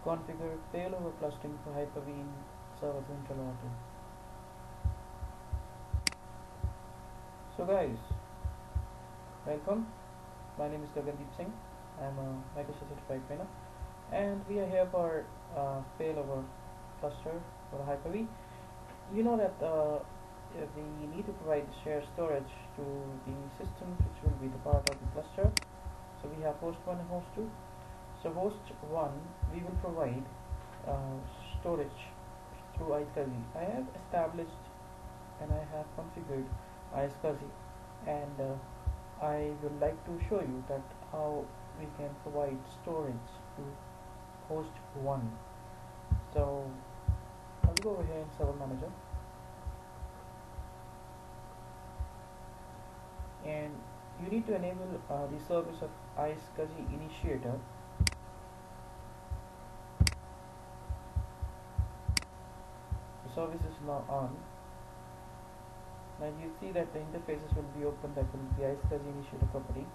configure failover clustering for Hyper-V in Server 2022. So guys, welcome. My name is Gagandeep Singh. I'm a Microsoft certified trainer, and we are here for failover cluster for Hyper-V. You know that we need to provide shared storage to the systems which will be the part of the cluster. So we have host 1 and host 2. So host 1, we will provide storage through iSCSI. I have established and I have configured iSCSI, and I would like to show you that how we can provide storage to host 1. So I'll go over here in Server Manager, and you need to enable the service of iSCSI initiator. The service is now on. Now you see that the interfaces will be open. That will be iSCSI initiator property.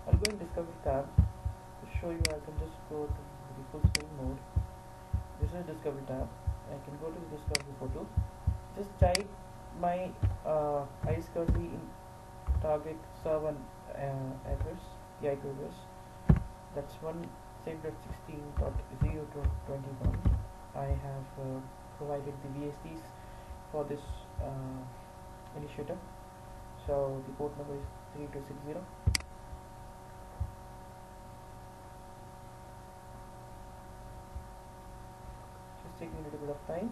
I'll go in Discovery tab to show you. I can just go to the full screen mode. This is Discovery tab. I can go to the Discovery photo. Just type my iSCSI in target server address, the IP address. That's 1.16.0.21. I have provided the VSTs for this initiator. So the port number is 3260. Just taking a little bit of time.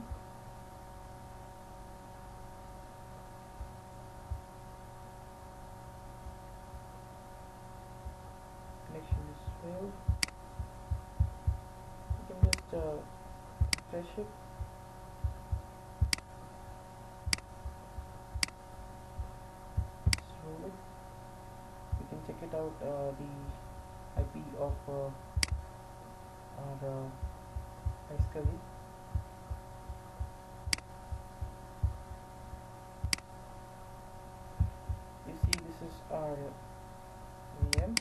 Connection is failed. You can just refresh it. You can check it out, the IP of our iSCSI. You see, this is our VM.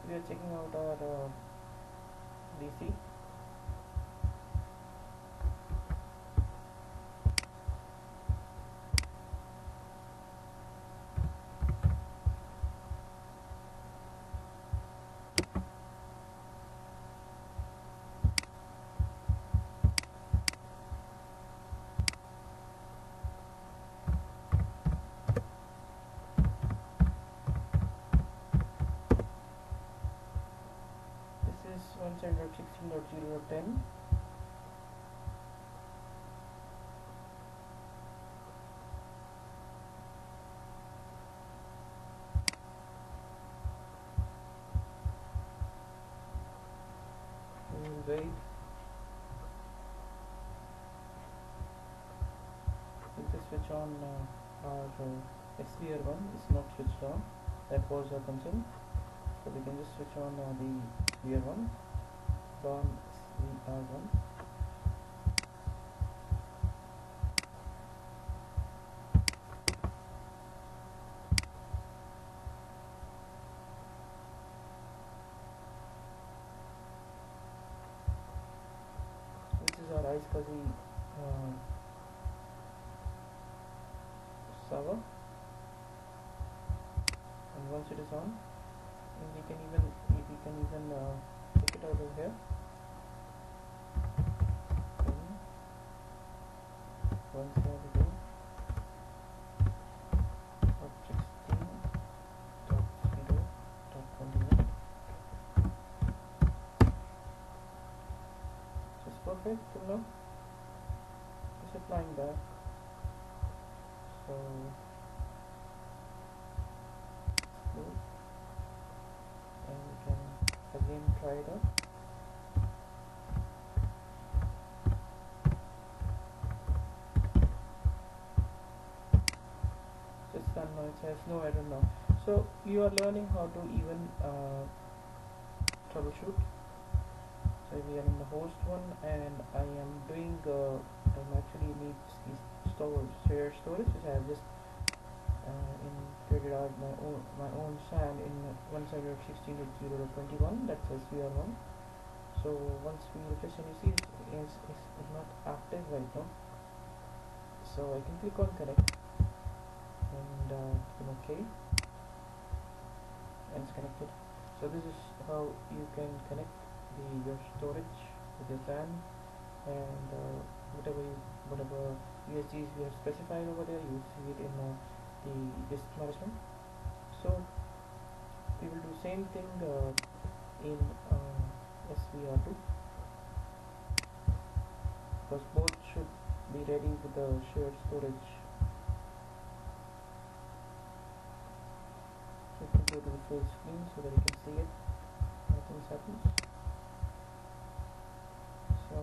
We are checking out our DC. This is 1.16.0.10. We will wait. We just switch on our SVR1 is not switched on. That was our concern. So we can just switch on the VR1, on SVR1. This is our iSCSI server, and once it is on, and we can even check it out over here. Once we go, .16.0.21. Just perfect till now. Just applying back. So good. And we can again try it out. says no error now. So you are learning how to even troubleshoot. So we are in the host one, and I am doing I'm actually needs these shared storage, which I have just created out my own SAN in 116.0.21. That says VR1. So once we refresh, and you see it is not active right now. So I can click on connect and click OK, and it's connected. So this is how you can connect your storage with your SAN, and whatever USGs we have specified over there, you see it in the disk management. So we will do same thing in SVR2, because both should be ready with the shared storage. So if you go to the full screen so that you can see it, nothing happens. So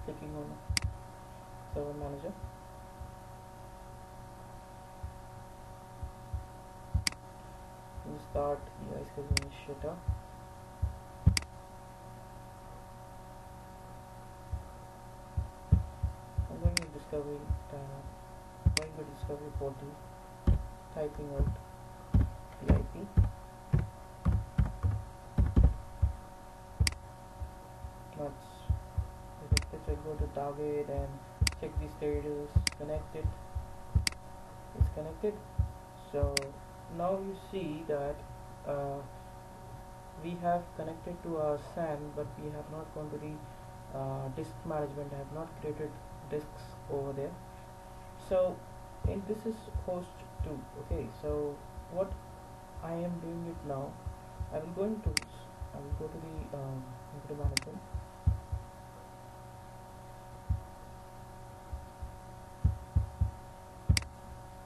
clicking on server manager, we start the iSCSI initiator. I'm going to discovery portal, typing out the IP. That's detected, so I go to target and check the status. Connected. It's connected. So now you see that we have connected to our SAN, but we have not gone to the disk management. I have not created disks over there. So this is host 2. Okay, so what I am doing it now, I will go into I will go to the computer management.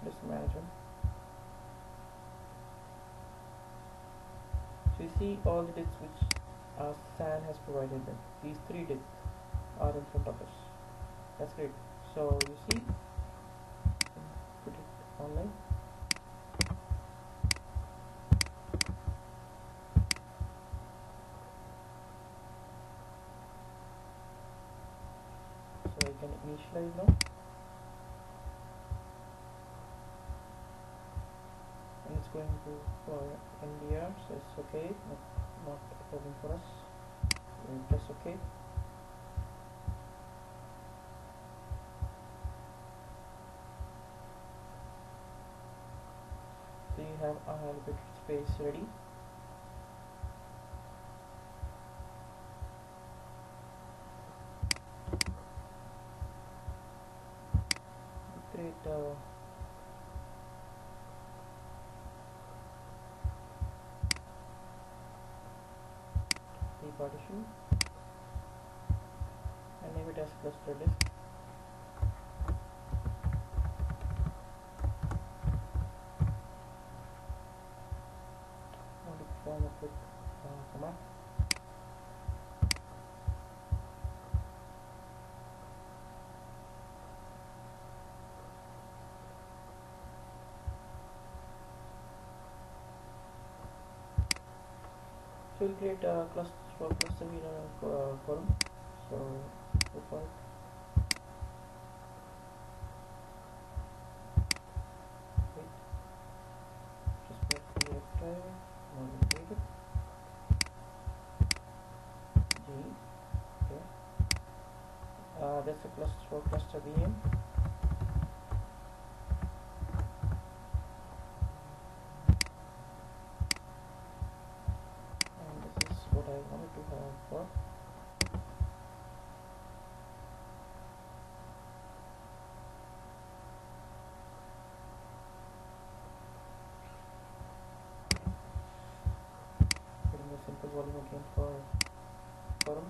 Disk management. So you see all the disks which our SAN has provided them. These 3 disks are in front of us. That's great. So you see, put it online. So I can initialize now, and it's going to for NDR, so it's okay, not a problem for us. We'll press OK. So you have unallocated space ready. Create the partition and name it as cluster disk. I want to perform a quick command. So we'll create a cluster for cluster Quorum. So go for it. Wait. Just press the F drive. Now we'll create it. G. Okay. That's a cluster for cluster VM. What I wanted to have for putting a simple volume again for Quorum.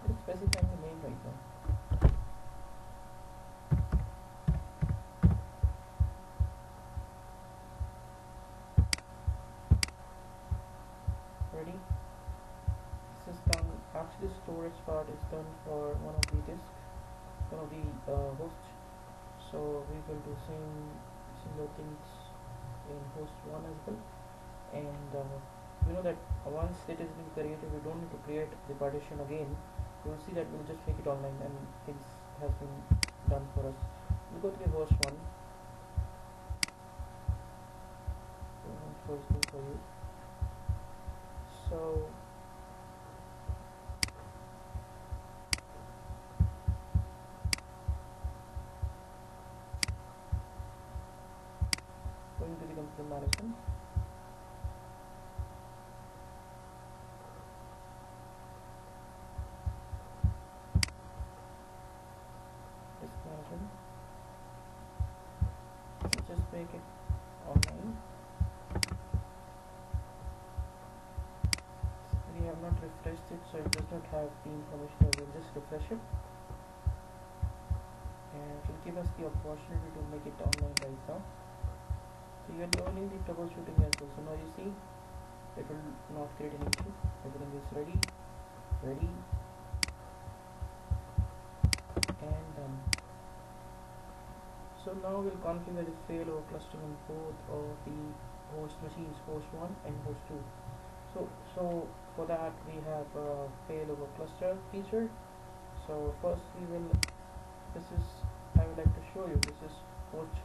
It's specifying the name right now. Ready? This is part is done for one of the disk, one of the hosts. So we will do similar things in host 1 as well. And you know that once it has been created, we don't need to create the partition again. You will see that we'll just make it online and things has been done for us. We'll go to the host 1. First thing for you. So going to the computer management. Disk management. Just make it online. We have not refreshed it, so it does not have the information. I will just refresh it, and it will give us the opportunity to make it online right now. So you are learning the troubleshooting as well. So now you see it will not create any issue. Everything is ready, and done. So now we'll configure the failover cluster on both of the host machines, host 1 and host 2. So for that we have a failover cluster feature. So first I would like to show you, this is host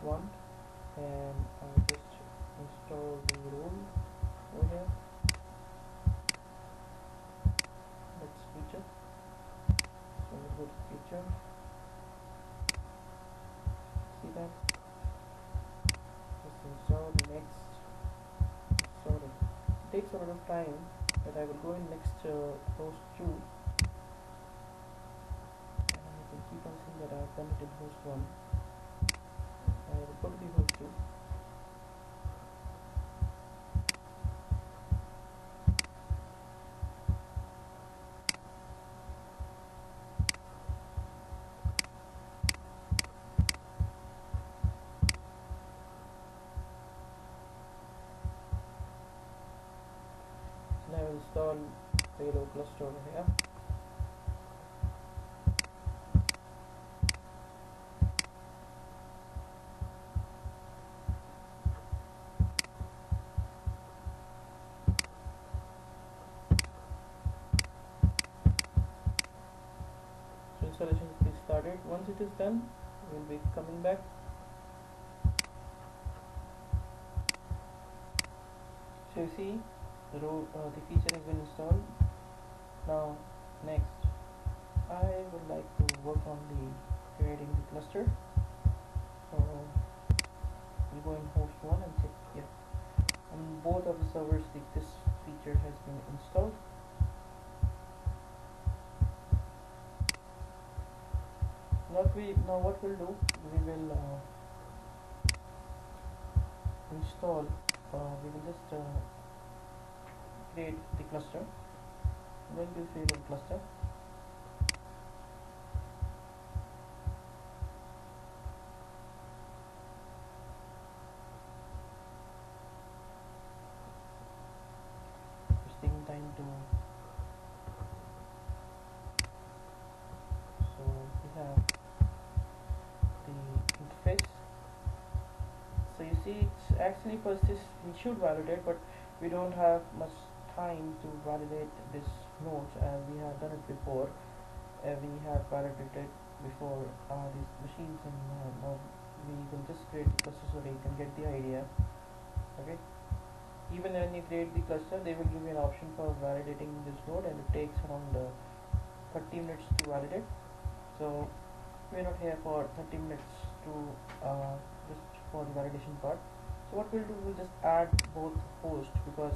1, and I'll just install the role over here. Let's feature. So we'll go to feature. See that? Just install the next. So it takes a lot of time, but I will go in next host 2, and you can keep on seeing that I have done it in host 1. I will go to the host 2. So now I will install failover cluster over here. Installation is started. Once it is done, we will be coming back. So you see the feature has been installed. Now next I would like to work on creating the cluster. So we'll go in host 1 and check. Yeah, on both of the servers this feature has been installed. Now what we'll do, we will install, we will just create the cluster. I'm going to create a cluster. Just taking time to. So we have the interface. So you see, it's actually first this we should validate, but we don't have much time to validate this nodes as we have done it before. We have validated before these machines, and now we will just create the cluster so that you can get the idea. Okay. Even when you create the cluster, they will give you an option for validating this node, and it takes around 30 minutes to validate. So we're not here for 30 minutes to just for the validation part. So what we'll do, we'll just add both hosts, because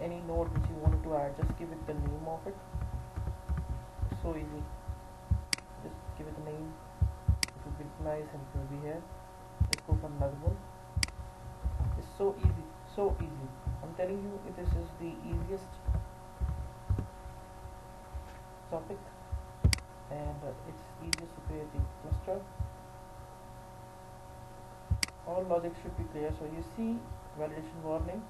any node which you wanted to add, just give it the name of it. It's so easy. Just give it a name. It will be nice and it will be here. Let's go for another one. It's so easy, so easy. I'm telling you, this is the easiest topic, and it's easiest to create the cluster. All logic should be clear. So you see validation warning,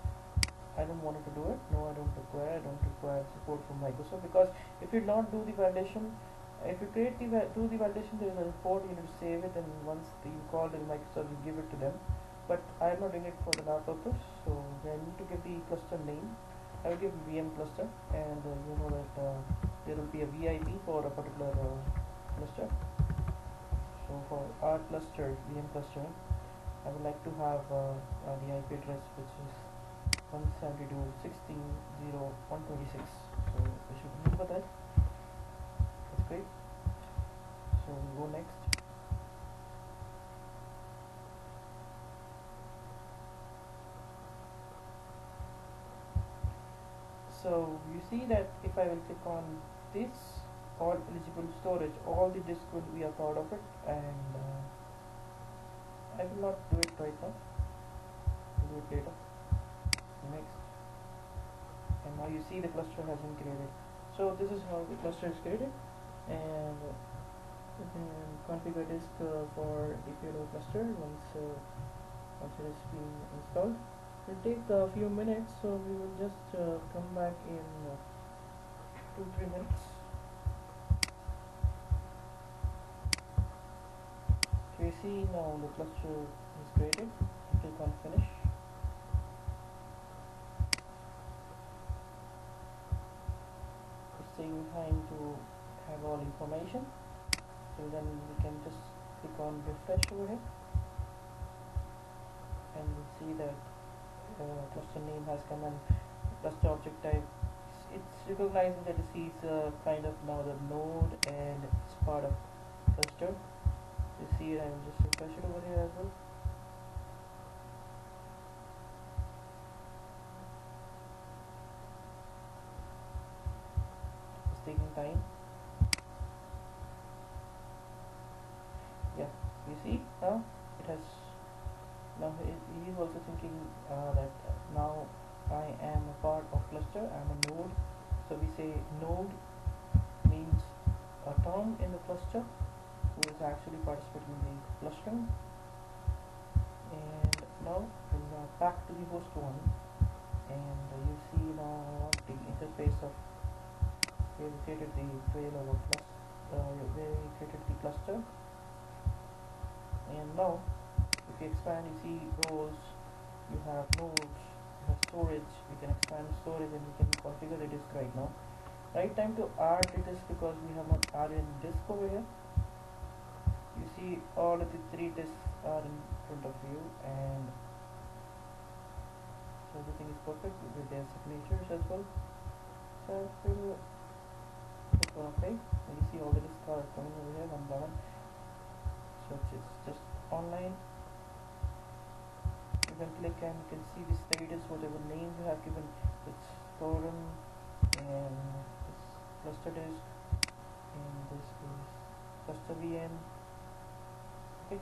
I don't want to do it. No, I don't require support from Microsoft, because if you not do the validation, if you do the validation, there is a report, you need to save it, and once you call the Microsoft, you give it to them. But I am not doing it for that purpose, so I need to give the cluster name. I will give VM cluster, and you know that there will be a VIP for a particular cluster. So for our cluster, VM cluster, I would like to have the IP address which is 172.16.0.126. So we should remember that. That's great. So we'll go next. So you see that if I will click on this, all eligible storage, all the disk will be a part of it, and I will not do it right now. I'll do it later. Next, and now you see the cluster has been created. So this is how the cluster is created, and you can configure disk for the Failover cluster once it is being installed. It will take a few minutes, so we will just come back in 2-3 minutes. So you see now the cluster is created. Click on finish. It's taking time to have all information, so then we can just click on refresh over here, and we'll see that cluster name has come, and cluster object type, it's recognizing that this is kind of now the node, and it's part of cluster. You see it, I will just refresh it over here as well. It's taking time. Yeah, you see now it has. Now he is also thinking that now I am a part of cluster, I am a node. So we say node means a term in the cluster who is actually participating in the clustering. And now we'll back to the host one, and you see now the interface of where we created the Failover where we created the cluster. And now if you expand, you see rows, you have nodes, you have storage. We can expand storage, and we can configure the disk right now. Right time to add the disk, because we have not added any disk over here. You see all of the 3 disks are in front of you, and so everything is perfect with their signatures as well. So we'll click on OK, and you see all the disks are coming over here one by one. So it's just online. You can click and you can see the status, whatever name you have given. It's Quorum, and this cluster disk, and this is cluster VM. Okay.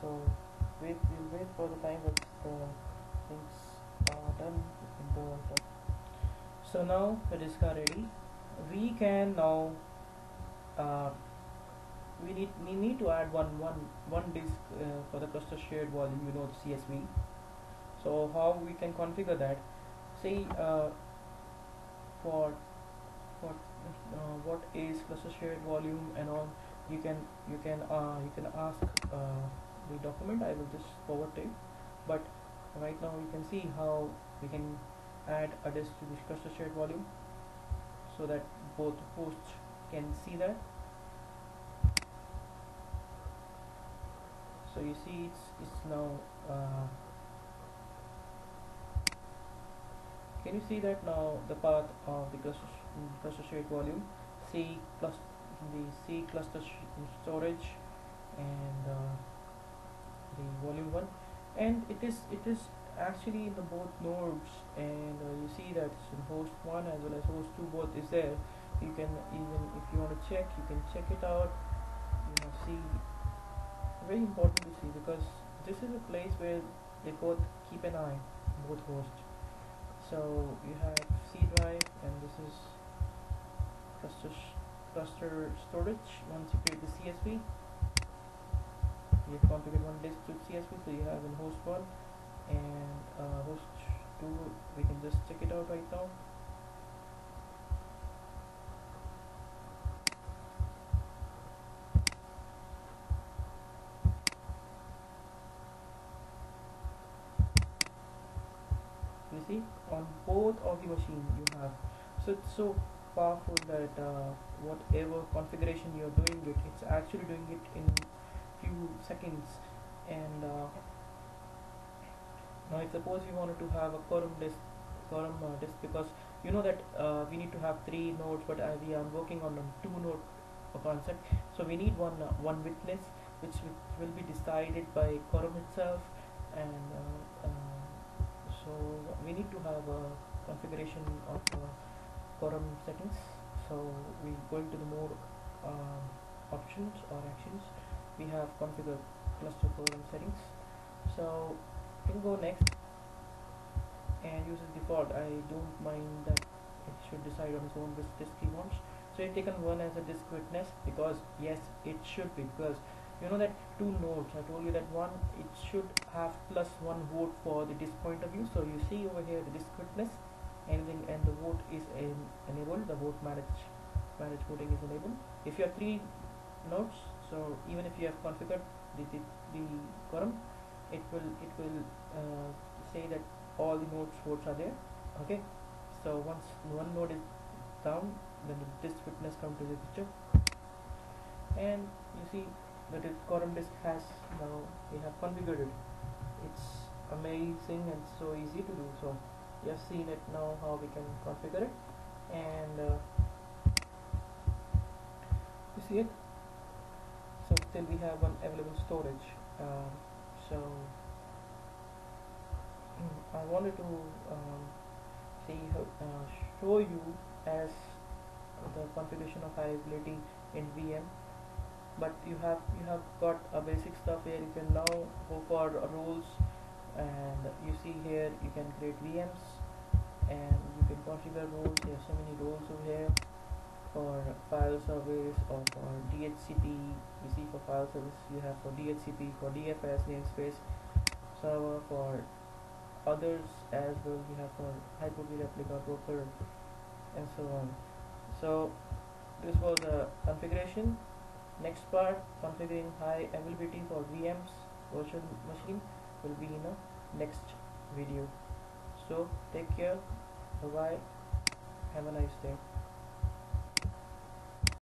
So we'll wait for the time that the things are done. We can go done. So now the disks are ready. We can now we need to add one disk for the cluster shared volume, you know, the CSV. So how we can configure that? Say for what is cluster shared volume and all, you can ask the document. I will just forward it, but right now we can see how we can add a disk to the cluster shared volume, so that both hosts can see that. So you see it's now can you see that now the path of the cluster shared volume, C plus the C cluster storage, and the volume 1, and it is actually in the both nodes, and you see that host 1 as well as host 2 both is there. You can, even if you want to check, you can check it out. You know, see, very important to see, because this is a place where they both keep an eye, both hosts. So you have C drive, and this is cluster storage. Once you create the CSV, you have configured one disk to CSV, so you have in host 1 and host 2, we can just check it out right now. You see, on both of the machine you have, so it's so powerful that whatever configuration you're doing it, it's actually doing it in few seconds. And now if suppose we wanted to have a quorum disk, because you know that we need to have 3 nodes, but we are working on a 2 node concept, so we need one witness which will be decided by quorum itself. And so we need to have a configuration of quorum settings. So we go into the more options or actions. We have configure cluster quorum settings. So you can go next and use as default. I don't mind that it should decide on its own which disk he wants. So I've taken one as a disk witness because yes, it should be, because you know that 2 nodes, I told you that one, it should have +1 vote for the disk point of view. So you see over here the disk witness, anything, and the vote is enabled, the vote manage voting is enabled. If you have 3 nodes, so even if you have configured the quorum, it will say that all the nodes votes are there. Okay, so once one node is down, then the disk witness comes to the picture, and you see that the quorum disk has, now we have configured it. It's amazing and so easy to do. So you have seen it now how we can configure it, and you see it. So still we have one available storage. So I wanted to see how, show you as the configuration of high availability in VM, but you have got a basic stuff here. You can now go for roles, and you see here you can create VMs and you can configure roles. There are so many roles over here for file service or for DHCP. You see, for file service you have for DHCP, for DFS namespace server, for others as well you have for Hyper-V replica broker, and so on. So this was a configuration. Next part, configuring high availability for VMs, virtual machine, will be in a next video. So take care, bye bye, have a nice day.